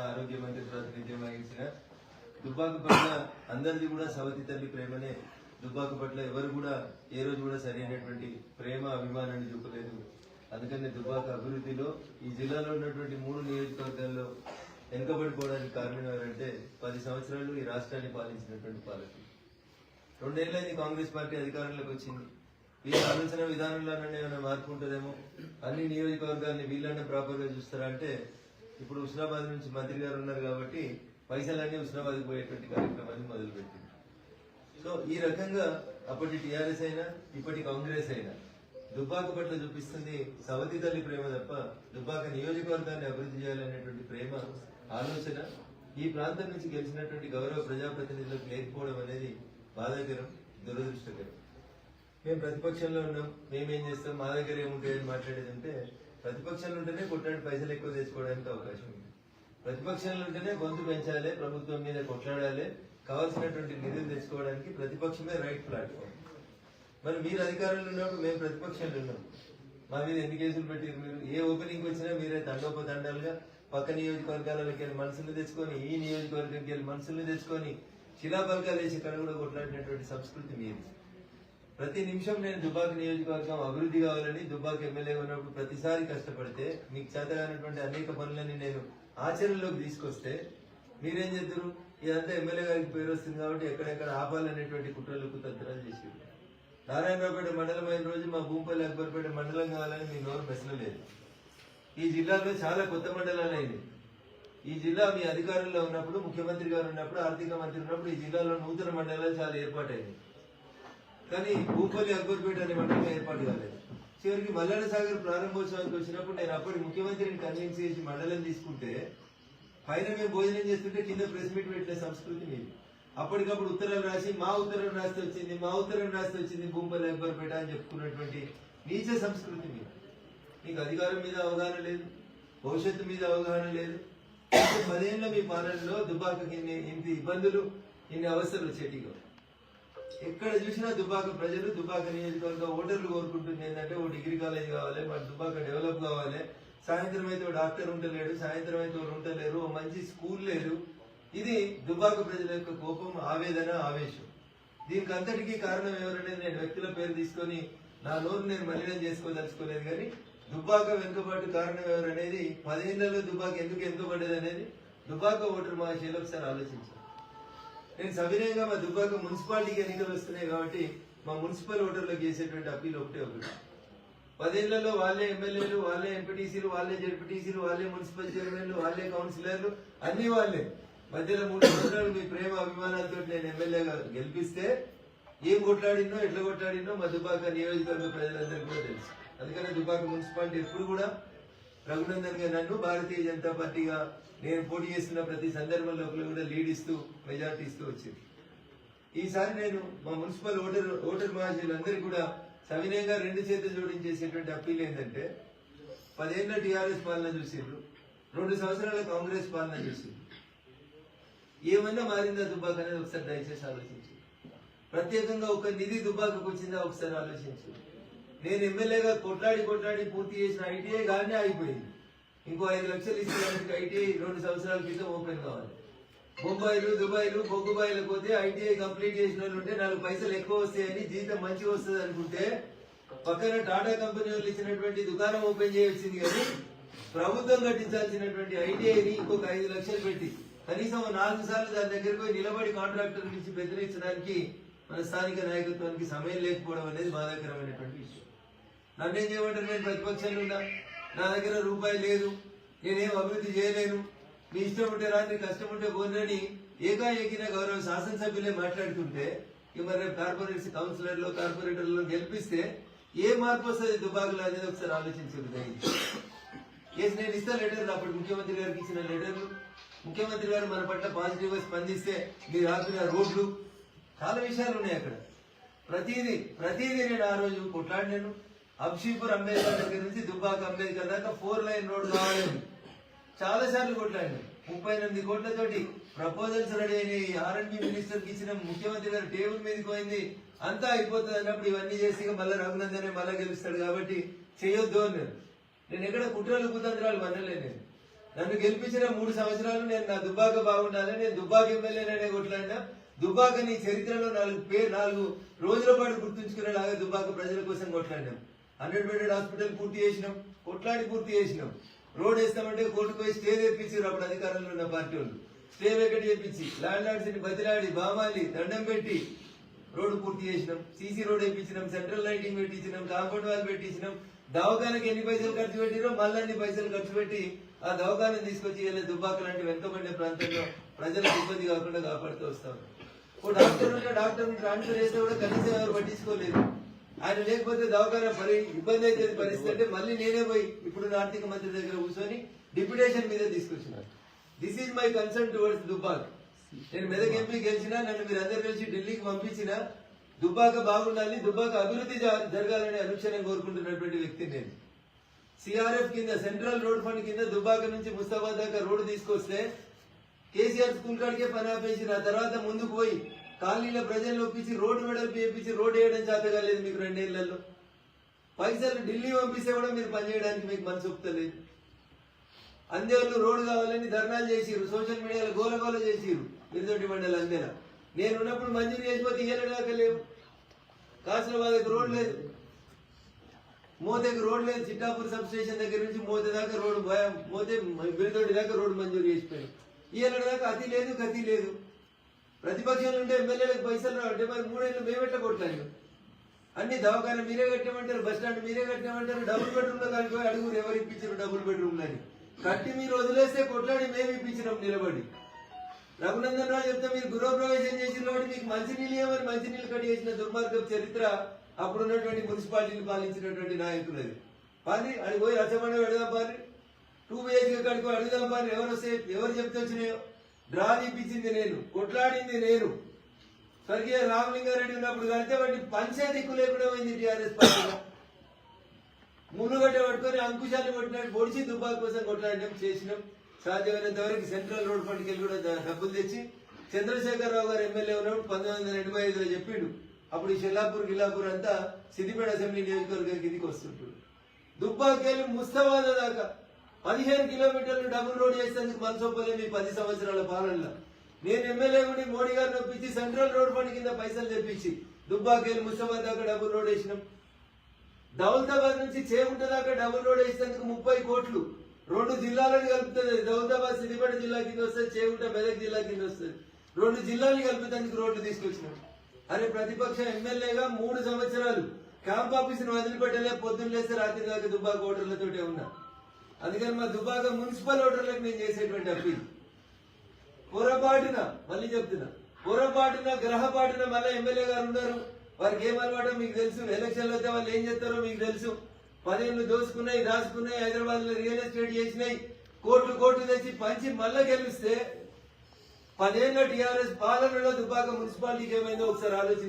ఆరోగ్య మంత్రి ప్రాతినిధ్యం వహించిన దుబ్బాక పట్ల అందరిది కూడా సవతి తల్లి ప్రేమనే. దుబ్బాక పట్ల ఎవరు కూడా ఏ రోజు కూడా సరైనటువంటి ప్రేమ అభిమానాన్ని చూపలేదు. అందుకని దుబ్బాక అభివృద్ధిలో ఈ జిల్లాలో ఉన్నటువంటి 3 నియోజకవర్గాల్లో వెనుకబడిపోవడానికి కారణం ఎవరంటే 10 సంవత్సరాలు ఈ రాష్ట్రాన్ని పాలించినటువంటి పాలకులు. 2 ఏళ్ళైంది కాంగ్రెస్ పార్టీ అధికారంలోకి వచ్చింది. వీళ్ళ ఆలోచన విధానంలోనే ఏమైనా మార్పు ఉంటుందేమో, అన్ని నియోజకవర్గాన్ని వీళ్ళన్నా ప్రాపర్గా చూస్తారా అంటే ఇప్పుడు హుస్నాబాద్ నుంచి మంత్రి గారు ఉన్నారు కాబట్టి పైసలన్నీ హుస్నాబాద్కి పోయేటువంటి కార్యక్రమాన్ని మొదలుపెట్టింది. సో ఈ రకంగా అప్పటి టీఆర్ఎస్ అయినా ఇప్పటి కాంగ్రెస్ అయినా దుబ్బాక పట్ల చూపిస్తుంది సవతి తల్లి ప్రేమ తప్ప దుబ్బాక నియోజకవర్గాన్ని అభివృద్ధి చేయాలనేటువంటి ప్రేమ ఆలోచన ఈ ప్రాంతం నుంచి గెలిచినటువంటి గౌరవ ప్రజాప్రతినిధులకు లేకపోవడం అనేది బాధాకరం, దురదృష్టకరం. మేము ప్రతిపక్షంలో ఉన్నాం, మేమేం చేస్తాం, మా దగ్గర ఏముంటాయని మాట్లాడేది అంటే ప్రతిపక్షంలో ఉంటేనే కొట్లాడి పైసలు ఎక్కువ తెచ్చుకోవడానికి అవకాశం ఉంది. ప్రతిపక్షంలో ఉంటేనే గొంతు పెంచాలి, ప్రభుత్వం మీద కొట్లాడాలి, కావాల్సినటువంటి నిధులు తెచ్చుకోవడానికి ప్రతిపక్షమే రైట్ ప్లాట్ఫామ్. మరి మీరు అధికారంలో ఉన్నప్పుడు మేము ప్రతిపక్షంలో ఉన్నాం, మా మీద ఎన్ని కేసులు పెట్టారు మీరు? ఏ ఓపెనింగ్ వచ్చినా మీరే తండోపతండాలుగా పక్క నియోజకవర్గాలకి వెళ్ళి మనుషులు తెచ్చుకొని ఈ నియోజకవర్గానికి వెళ్ళి మనుషులు తెచ్చుకొని శిలాపలకాలు వేసి ఇక్కడ కూడా కొట్లాడినటువంటి సంస్కృతి మీది. ప్రతి నిమిషం నేను దుబ్బాక నియోజకవర్గం అభివృద్ధి కావాలని దుబ్బాక ఎమ్మెల్యే ఉన్నప్పుడు ప్రతిసారి కష్టపడితే మీకు చేతగానటువంటి అనేక పనులని నేను ఆచరణలోకి తీసుకొస్తే మీరేం చేద్దరు? ఇదంతా ఎమ్మెల్యే గారికి పేరు వస్తుంది కాబట్టి ఎక్కడెక్కడ ఆపాలనేటువంటి కుట్రలకు తంత్రాలు చేసి నారాయణరావుపేట మండలం అయిన రోజు మా భూంపల్లి అక్బర్పేట మండలం కావాలని మీ నోరు మెసలలేదు. ఈ జిల్లాలో చాలా కొత్త మండలాలు అయినాయి. ఈ జిల్లా మీ అధికారంలో ఉన్నప్పుడు, ముఖ్యమంత్రి గారు ఉన్నప్పుడు, ఆర్థిక మంత్రి ఉన్నప్పుడు ఈ జిల్లాలో నూతన మండలాలు చాలా ఏర్పాటైనాయి. కానీ భూపల్లి అక్బర్పేట అనే మండలం ఏర్పాటు కాలేదు. చివరికి మల్లన్న సాగర్ ప్రారంభోత్సవానికి వచ్చినప్పుడు నేను అప్పటి ముఖ్యమంత్రిని కన్విన్స్ చేసి మండలం తీసుకుంటే పైన మేము భోజనం చేస్తుంటే కింద ప్రెస్ మీట్ పెట్టే సంస్కృతి మీది. అప్పటికప్పుడు ఉత్తరాలు రాసి మా ఉత్తరం రాస్తే వచ్చింది, మా ఉత్తరం రాస్తే వచ్చింది భూపల్లి అక్బర్పేట అని చెప్పుకున్నటువంటి నీచ సంస్కృతి మీద. మీకు అధికారం మీద అవగాహన లేదు, భవిష్యత్తు మీద అవగాహన లేదు. 10 ఏళ్ల మీ పాలనలో దుబ్బాకకి ఇన్ని ఇబ్బందులు, ఇన్ని అవస్థలు వచ్చేటిగా. ఎక్కడ చూసినా దుబ్బాక ప్రజలు, దుబ్బాక నియోజకవర్గ ఓటర్లు కోరుకుంటుంది ఏంటంటే ఓ డిగ్రీ కాలేజ్ కావాలి, మన దుబ్బాక డెవలప్ కావాలి, సాయంత్రం అయితే ఓ డాక్టర్ ఉండలేడు, సాయంత్రం అయితే ఒకరు ఉండలేరు, ఓ మంచి స్కూల్ లేదు. ఇది దుబ్బాక ప్రజల యొక్క కోపం, ఆవేదన, ఆవేశం. దీనికి అంతటికీ కారణం ఎవరనేది నేను వ్యక్తుల పేరు తీసుకొని నా నోరు నేను మలినం చేసుకోదలుచుకోలేదు. కానీ దుబ్బాక వెనుకబాటు కారణం ఎవరనేది, 10 ఏళ్లలో దుబ్బాక ఎందుకు వెనుకబడ్డది అనేది దుబ్బాక ఓటర్ మహాశైలు ఒకసారి ఆలోచించాను. నేను సవినయంగా మా దుబ్బాక మున్సిపాలిటీకి ఎన్నికలు వస్తున్నాయి కాబట్టి మా మున్సిపల్ ఓటర్లకు చేసేటువంటి అప్పీల్ ఒకటి 10 ఏళ్లలో వాళ్ళే ఎమ్మెల్యేలు, వాళ్ళే ఎంపీటీసీలు, వాళ్ళే జెడ్పీటీసీలు, వాళ్ళే మున్సిపల్ చైర్మన్లు, వాళ్ళే కౌన్సిలర్లు, అన్ని వాళ్ళే. మధ్యలో 3 సంవత్సరాలు మీ ప్రేమ అభిమానాలతో నేను ఎమ్మెల్యేగా గెలిపిస్తే ఏం కొట్లాడినో, ఎట్లా కొట్లాడినో మా దుబ్బాక నియోజకవర్గ ప్రజలందరికీ కూడా తెలుసు. అందుకనే దుబ్బాక మున్సిపాలిటీ ఎప్పుడు కూడా రఘునందన్ గా నన్ను భారతీయ జనతా పార్టీగా నేను పోటీ చేస్తున్న ప్రతి సందర్భంలో కూడా లీడ్ ఇస్తూ, మెజార్టీ ఇస్తూ వచ్చింది. ఈసారి నేను మా మున్సిపల్ ఓటర్ మహాశయులందరికీ కూడా సవినయంగా 2 చేతులు జోడించేసేటువంటి అప్పీల్ ఏంటంటే 10 ఏళ్ల టీఆర్ఎస్ పాలన చూసిండ్రు, 2 సంవత్సరాల కాంగ్రెస్ పాలన చూసిండ్రు. ఏమన్నా మారిందా దుబ్బాక అనేది ఒకసారి దయచేసి ఆలోచించు. ప్రత్యేకంగా ఒక నిధి దుబ్బాకకు వచ్చిందా ఒకసారి ఆలోచించు. నేను ఎమ్మెల్యేగా కొట్లాడి పూర్తి చేసిన ఐటీఐ గానే ఆగిపోయింది. ఇంకో 5 లక్షలు ఇచ్చేదానికి ఐటీఐ 2 సంవత్సరాల క్రితం ఓపెన్ కావాలి. బొంబాయిలు, దుబాయ్లు, బొగ్గుబాయిలకు పోతే ఐటీఐ కంప్లీట్ చేసిన వాళ్ళు ఉంటే 4 పైసలు ఎక్కువ వస్తాయని, జీతం మంచిగా వస్తుంది అనుకుంటే పక్కన టాటా కంపెనీ వాళ్ళు ఇచ్చినటువంటి దుకాణం ఓపెన్ చేయొచ్చింది. కానీ ప్రభుత్వం కట్టించాల్సినటువంటి ఐటీఐని ఇంకొక 5 లక్షలు పెట్టి కనీసం 4 సార్లు దాని దగ్గరికి పోయి నిలబడి కాంట్రాక్టర్ నుంచి బెదిరించడానికి మన స్థానిక నాయకత్వానికి సమయం లేకపోవడం అనేది బాధాకరమైనటువంటి విషయం. నన్నేం చేయమంటారు? నేను ప్రతిపక్షంలో ఉన్నా, నా దగ్గర రూపాయి లేదు, నేనేం అభివృద్ధి చేయలేను, మీ ఇష్టం ఉంటే రాత్రి కష్టం ఉంటే పోనని ఏకాఏకిన గౌరవ శాసనసభ్యులే మాట్లాడుతుంటే మరి రేపు కార్పొరేటర్లో గెలిపిస్తే ఏ మార్పు వస్తుంది దుబ్బాకలో అనేది ఒకసారి ఆలోచించండి. నేను ఇస్తా లెటర్లు, అప్పుడు ముఖ్యమంత్రి గారికి ఇచ్చిన లెటర్లు, ముఖ్యమంత్రి గారు మన పట్ల పాజిటివ్ గా స్పందిస్తే మీరు ఆపిన రోడ్లు, చాలా విషయాలు ఉన్నాయి అక్కడ. ప్రతిదీ నేను ఆ రోజు కొట్లాడినాను. అబ్షీపూర్ అంబేద్కర్ దగ్గర నుంచి దుబ్బాక అంబేద్కర్ దాకా 4 లైన్ రోడ్ కావాలని చాలా సార్లు కొట్లాడినాను. 38 కోట్లతోటి ప్రపోజల్స్ రెడీ అయినాయి. R&B మినిస్టర్ కి ఇచ్చిన, ముఖ్యమంత్రి గారు టేబుల్ మీదకి పోయింది, అంతా అయిపోతుంది అన్నప్పుడు ఇవన్నీ చేసి మళ్ళీ రఘునందనే మళ్ళా గెలుస్తాడు కాబట్టి చేయొద్దు అన్నారు. నేను ఎక్కడ కుట్రలు కుతంత్రాలు అనలేదు. నేను నన్ను గెలిపించిన 3 సంవత్సరాలు నేను నా దుబ్బాక బాగుండాలి, నేను దుబ్బాక ఎమ్మెల్యేనే కొట్లాడినా. దుబ్బాక నీ చరిత్రలో 4 రోజుల పాటు గుర్తుంచుకునేలాగా దుబ్బాక ప్రజల కోసం కొట్లాడినాం. 100 బెడెడ్ హాస్పిటల్ పూర్తి చేసినాం, కొట్లాడి పూర్తి చేసినాం. రోడ్ వేస్తామంటే కోర్టుకు పోయి స్టే తెప్పించారు అప్పుడు అధికారంలో ఉన్న పార్టీ వాళ్ళు. స్టే వెకట్ చేపించి ల్యాండ్ లార్డ్స్ ని బతిలాడి బామాలి దండం పెట్టి రోడ్డు పూర్తి చేసినాం. సీసీ రోడ్ వేయించినాం, సెంట్రల్ లైటింగ్ పెట్టించినాం, కాంపౌండ్ వాల్ పెట్టించినాం. దవాఖానకి ఎన్ని పైసలు ఖర్చు పెట్టినో మళ్ళీ అన్ని పైసలు ఖర్చు పెట్టి ఆ దవాఖానం తీసుకొచ్చి ఇలా దుబ్బాక లాంటి వెనుకబడిన ప్రాంతంలో ప్రజలకు ఇబ్బంది కాకుండా కాపాడుతూ వస్తాం. ఓ డాక్టర్ ఉంటే డాక్టర్ ట్రాన్స్ఫర్ చేస్తే కూడా కనీసం ఎవరు పట్టించుకోలేదు. ఆయన లేకపోతే దవాఖాన ఇబ్బంది అయితే పరిస్థితి అంటే మళ్ళీ నేనే పోయి ఇప్పుడు ఆర్థిక మంత్రి దగ్గర కూర్చొని డిప్యుటేషన్ మీద తీసుకొచ్చిన. This is my concern towards Dubbaka. నేను మెదక్ ఎంపీ గెలిచినా, నన్ను మీరు అందరు కలిసి ఢిల్లీకి పంపించిన దుబ్బాక బాగుండాలి, దుబ్బాక అభివృద్ధి జరగాలని అనుక్షణం కోరుకుంటున్నటువంటి వ్యక్తిని నేను. సిఆర్ఎఫ్ కింద సెంట్రల్ రోడ్ ఫండ్ కింద దుబ్బాక నుంచి ముస్తాబాద్ దాకా రోడ్డు తీసుకొస్తే కేసీఆర్ స్కూల్ కాడికే పని ఆపేసి ఆ తర్వాత ముందుకు పోయి కాలనీలో ప్రజలను ఒప్పించి రోడ్డు వెడల్పు చేయించి రోడ్డు వేయడం చేత కాలేదు మీకు 2 ఏళ్లలో. పైసలు ఢిల్లీ పంపిస్తే కూడా మీరు పనిచేయడానికి మీకు మనసు ఒప్పుతలేదు. అందేళ్ళు రోడ్డు కావాలని ధర్నాలు చేసిరు, సోషల్ మీడియాలో గోలగోల చేసిరు. మిర్దొడ్డి మండలి అందేలా నేను ఉన్నప్పుడు మంజూరు చేసిపోతే ఏళ్ళ దాకా లేవు. కాసులబాద్కి రోడ్ లేదు, మోతేకి రోడ్ లేదు. చిట్టాపూర్ సబ్ స్టేషన్ దగ్గర నుంచి మోతే దాకా రోడ్డు, మోతే మిర్దొడ్డి దాకా రోడ్డు మంజూరు చేసిపోయారు. ఏళ్ళ దాకా అతి లేదు గతి లేదు. ప్రతిపక్షంలో ఉంటే ఎమ్మెల్యేలకు పైసలు రావంటే మరి 3 ఏళ్ళు మేమెట్లా కొట్లాడు. అన్ని దవాఖాన మీరే కట్టామంటారు, బస్ స్టాండ్ మీరే కట్టామంటారు. డబుల్ బెడ్రూమ్ లో కలిపి అడుగురు ఎవరు ఇప్పించారు డబుల్ బెడ్రూమ్ అని. కట్టి మీరు వదిలేస్తే కొట్లాడి మేము ఇప్పించినాం నిలబడి. రఘునందన్ రావు చెప్తే మీరు గృహప్రవేశం చేసిన కాబట్టి మీకు మంచినీళ్ళు ఏమని మంచినీళ్ళు కట్టి చేసిన దుర్మార్గం చరిత్ర అప్పుడున్నటువంటి మున్సిపాలిటీని పాలించినటువంటి నాయకులది. పాలి అది పోయి రచబండ పెడదాం పాలి, 2 BHK కడుకో అడుగుదాం పాలి. ఎవరు చెప్తే వచ్చినాయో డ్రా తీపించింది నేను, కొట్లాడింది నేను. స్వర్గీయ రామలింగారెడ్డి ఉన్నప్పుడు కలితే వాటి పంచే దిక్కు లేకుండా పోయింది టీఆర్ఎస్ పార్టీలో. ముళ్ళుగడ్డ పట్టుకొని అంకుశాన్ని కొట్టినట్టు పొడిచి దుబ్బాక కోసం కొట్లాడడం చేసినాం. సాధ్యమైనంత వరకు సెంట్రల్ రోడ్ ఫండ్కి వెళ్ళి కూడా డబ్బులు తెచ్చి చంద్రశేఖరరావు గారు ఎమ్మెల్యే ఉన్నప్పుడు 1985లో చెప్పిండు. అప్పుడు ఈ షెల్లాపూర్ గిల్లాపూర్ అంతా సిద్దిపేట అసెంబ్లీ నియోజకవర్గానికి కిందికి వస్తుంటాడు. దుబ్బాకి వెళ్ళి ముస్తాబాద్ దాకా 15 కిలోమీటర్లు డబుల్ రోడ్ చేసేందుకు మనసొప్పలే మీ 10 సంవత్సరాల పాలనలో. నేను ఎమ్మెల్యే ఉండి మోడీ గారిని ఒప్పించి సెంట్రల్ రోడ్ ఫండ్ కింద పైసలు తెప్పించి దుబ్బాకి వెళ్ళి ముస్తాబాద్ దాకా డబుల్ రోడ్ వేసినాం. దౌలతాబాద్ నుంచి చేగుంట దాకా డబుల్ రోడ్ వేసేందుకు 30 కోట్లు. 2 జిల్లాలను కలుపుతుంది. దౌలతాబాద్ సిద్దిపేట జిల్లా కింద వస్తుంది, చేగుంట మెదక్ జిల్లా కింద వస్తుంది. 2 జిల్లాలను కలుపుతందుకు రోడ్లు తీసుకొచ్చినాం. అరే ప్రతిపక్ష ఎమ్మెల్యేగా 3 సంవత్సరాలు క్యాంప్ ఆఫీసును వదిలిపెట్టలే. పొద్దున్న లేస్తే రాత్రి దాకా దుబ్బాక ఓటర్లతోటే ఉన్నా. అందుకని మా దుబ్బాక మున్సిపల్ ఓటర్లకు నేను చేసేటువంటి అప్పీల్, పొరపాటున మళ్ళీ చెప్తున్నా, పొరపాటున గ్రహపాటున మళ్ళీ ఎమ్మెల్యే గారు ఉన్నారు. వారికి ఏం అలవాటో మీకు తెలుసు. ఎలక్షన్లు అయితే వాళ్ళు ఏం చేస్తారో మీకు తెలుసు. 10 ఏళ్ళు దోసుకున్నాయి, దాచుకున్నాయి, హైదరాబాద్ లో రియల్ ఎస్టేట్ చేసినాయి, కోట్లు తెచ్చి పంచి మళ్ళా గెలిస్తే 10 ఏళ్ళ టీఆర్ఎస్ పాలనలో దుబ్బాక మున్సిపాలిటీకి ఏమైందో ఒకసారి ఆలోచించి